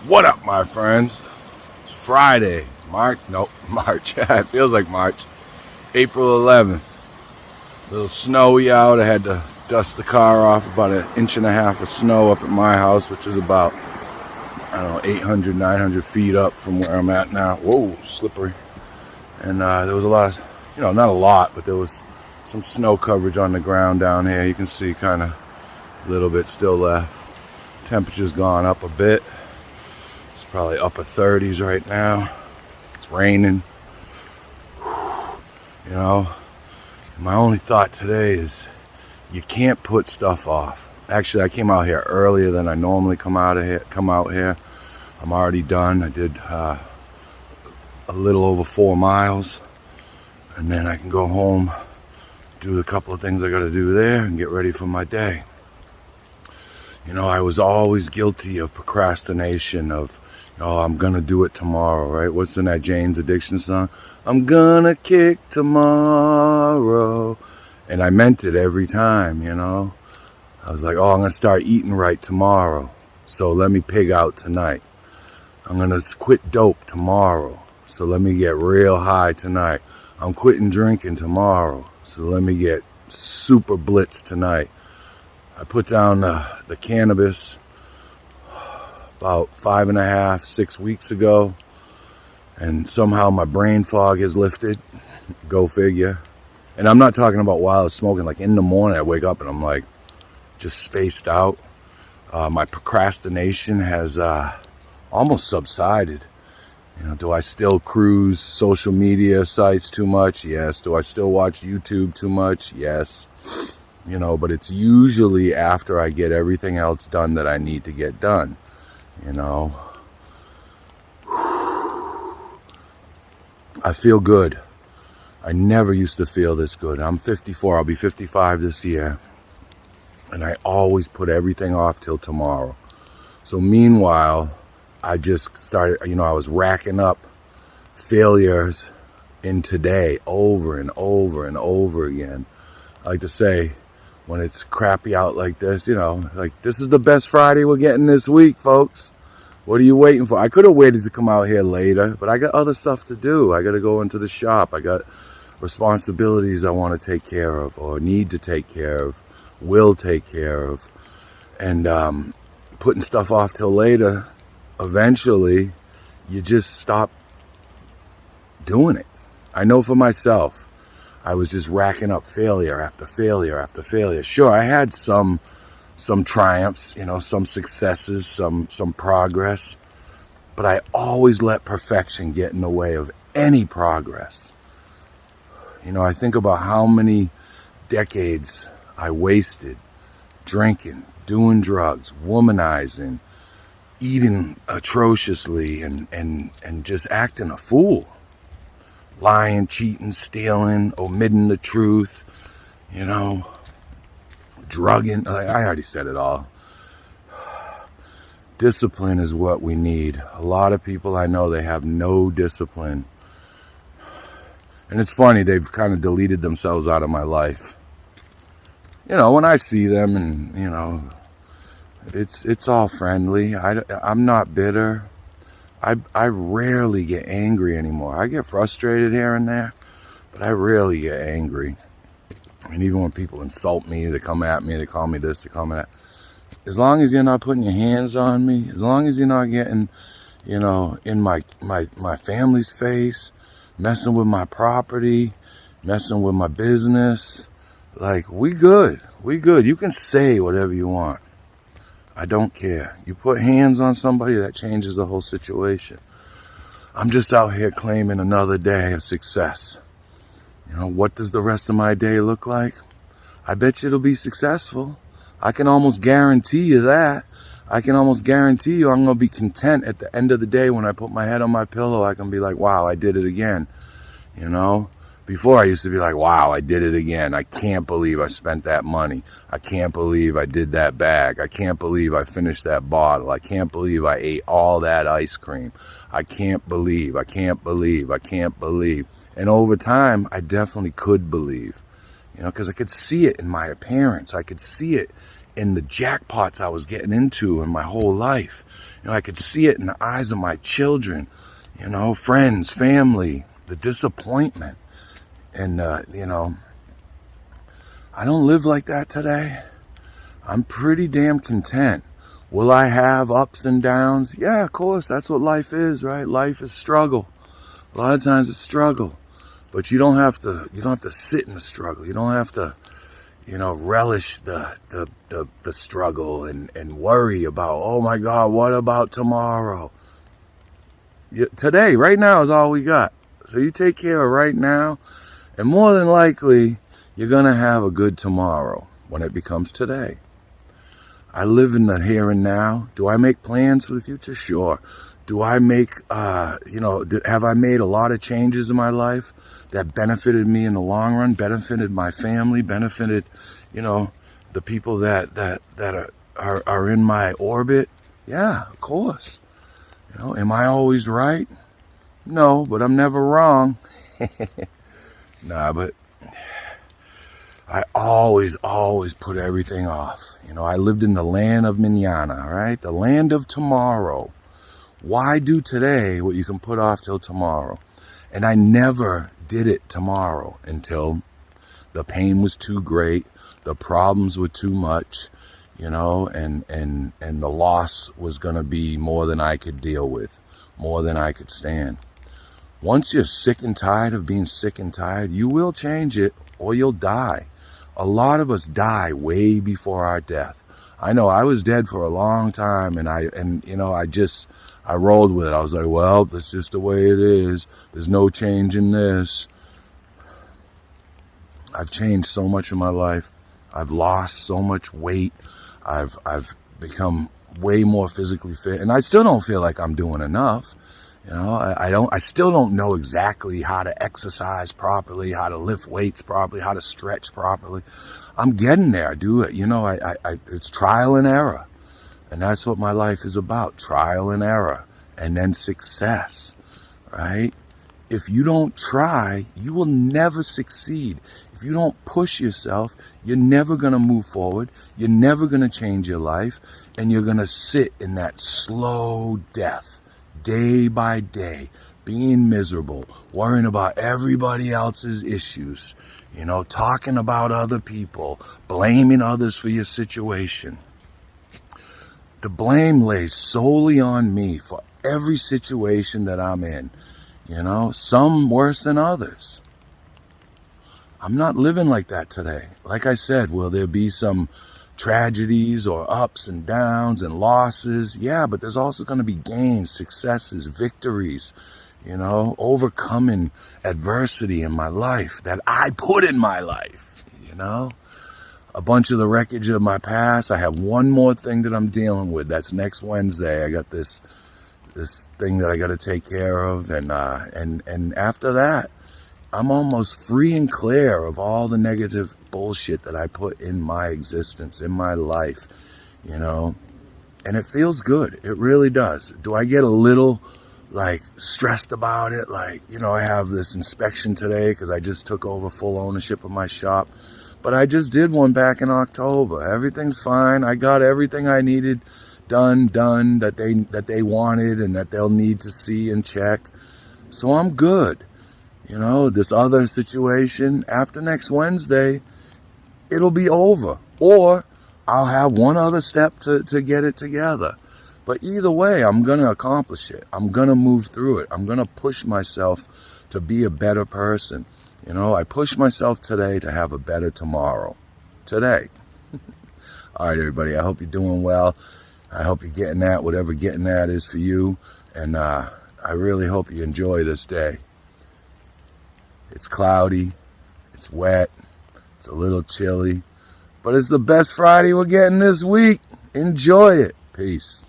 What up, my friends? It's Friday, March. It feels like March. April 11th. A little snowy out. I had to dust the car off. About an inch and a half of snow up at my house, which is about, 800, 900 feet up from where I'm at now. Whoa, slippery. And there was a lot of, not a lot, but there was some snow coverage on the ground down here. You can see kind of a little bit still left. Temperature's gone up a bit. It's probably upper 30s right now. It's raining. My only thought today is you can't put stuff off. Actually, I came out here earlier than I normally come out here. I'm already done. I did a little over 4 miles, and then I can go home, do a couple of things I got to do there, and get ready for my day. I was always guilty of procrastination, of, I'm going to do it tomorrow, right? What's in that Jane's Addiction song? I'm going to kick tomorrow. And I meant it every time, I was like, I'm going to start eating right tomorrow, so let me pig out tonight. I'm going to quit dope tomorrow, so let me get real high tonight. I'm quitting drinking tomorrow, so let me get super blitzed tonight. I put down the cannabis about 5.5, 6 weeks ago, and somehow my brain fog has lifted. Go figure. And I'm not talking about while I was smoking. Like in the morning, I wake up and I'm like just spaced out. My procrastination has almost subsided. Do I still cruise social media sites too much? Yes. Do I still watch YouTube too much? Yes. But it's usually after I get everything else done that I need to get done. I feel good. I never used to feel this good. I'm 54. I'll be 55 this year. And I always put everything off till tomorrow. So meanwhile, I just started, I was racking up failures in today over and over and over again. I like to say, when it's crappy out like this, this is the best Friday we're getting this week, folks. What are you waiting for? I could have waited to come out here later, but I got other stuff to do. I got to go into the shop. I got responsibilities I want to take care of, or need to take care of, will take care of. And putting stuff off till later, eventually, you just stop doing it. I know for myself. I was just racking up failure after failure after failure. Sure, I had some triumphs, some successes, some progress, but I always let perfection get in the way of any progress. I think about how many decades I wasted drinking, doing drugs, womanizing, eating atrociously, and just acting a fool. Lying, cheating, stealing, omitting the truth, drugging. I already said it all. Discipline is what we need. A lot of people I know, they have no discipline. And it's funny, they've kind of deleted themselves out of my life. When I see them and, it's all friendly. I'm not bitter. I rarely get angry anymore. I get frustrated here and there, but I rarely get angry. And even when people insult me, they come at me, they call me this, they call me that. As long as you're not putting your hands on me, as long as you're not getting, in my family's face, messing with my property, messing with my business, we good. We good. You can say whatever you want. I don't care. You put hands on somebody, that changes the whole situation. I'm just out here claiming another day of success. What does the rest of my day look like? I bet you it'll be successful. I can almost guarantee you that. I can almost guarantee you I'm going to be content at the end of the day. When I put my head on my pillow, I can be like, wow, I did it again. Before I used to be like, wow, I did it again. I can't believe I spent that money. I can't believe I did that bag. I can't believe I finished that bottle. I can't believe I ate all that ice cream. I can't believe. And over time, I definitely could believe, because I could see it in my appearance. I could see it and the jackpots I was getting into in my whole life. I could see it in the eyes of my children, friends, family, the disappointment. And, I don't live like that today. I'm pretty damn content. Will I have ups and downs? Yeah, of course. That's what life is, right? Life is struggle. A lot of times it's struggle. But you don't have to sit in the struggle. You don't have to, relish the struggle and worry about, oh my God, what about tomorrow? Today, right now is all we got. So you take care of right now, and more than likely, you're going to have a good tomorrow when it becomes today. I live in the here and now. Do I make plans for the future? Sure. Do I make, have I made a lot of changes in my life that benefited me in the long run, benefited my family, benefited, the people that are in my orbit? Yeah, of course. Am I always right? No, but I'm never wrong. Nah, but I always put everything off. I lived in the land of mañana, right? The land of tomorrow. Why do today what you can put off till tomorrow? And I never did it tomorrow until the pain was too great, the problems were too much, and the loss was going to be more than I could deal with, more than I could stand. Once you're sick and tired of being sick and tired, you will change it or you'll die. A lot of us die way before our death. I know I was dead for a long time, and I rolled with it. I was like, well, that's just the way it is. There's no change in this. I've changed so much in my life. I've lost so much weight. I've become way more physically fit, and I still don't feel like I'm doing enough. I still don't know exactly how to exercise properly, how to lift weights properly, how to stretch properly. I'm getting there. I do it. It's trial and error. And that's what my life is about. Trial and error. And then success. Right? If you don't try, you will never succeed. If you don't push yourself, you're never going to move forward. You're never going to change your life. And you're going to sit in that slow death. Day by day, being miserable, worrying about everybody else's issues, talking about other people, blaming others for your situation. The blame lays solely on me for every situation that I'm in, some worse than others. I'm not living like that today. Like I said, will there be some tragedies or ups and downs and losses? Yeah, but there's also going to be gains, successes, victories, overcoming adversity in my life that I put in my life, a bunch of the wreckage of my past. I have one more thing that I'm dealing with. That's next Wednesday. I got this thing that I got to take care of. And after that, I'm almost free and clear of all the negative bullshit that I put in my existence, in my life, and it feels good. It really does. Do I get a little stressed about it? I have this inspection today because I just took over full ownership of my shop, but I just did one back in October. Everything's fine. I got everything I needed done that they wanted and that they'll need to see and check. So I'm good. This other situation, after next Wednesday, it'll be over. Or I'll have one other step to get it together. But either way, I'm going to accomplish it. I'm going to move through it. I'm going to push myself to be a better person. I push myself today to have a better tomorrow. Today. All right, everybody. I hope you're doing well. I hope you're getting that, whatever getting that is for you. And I really hope you enjoy this day. It's cloudy, it's wet, it's a little chilly, but it's the best Friday we're getting this week. Enjoy it. Peace.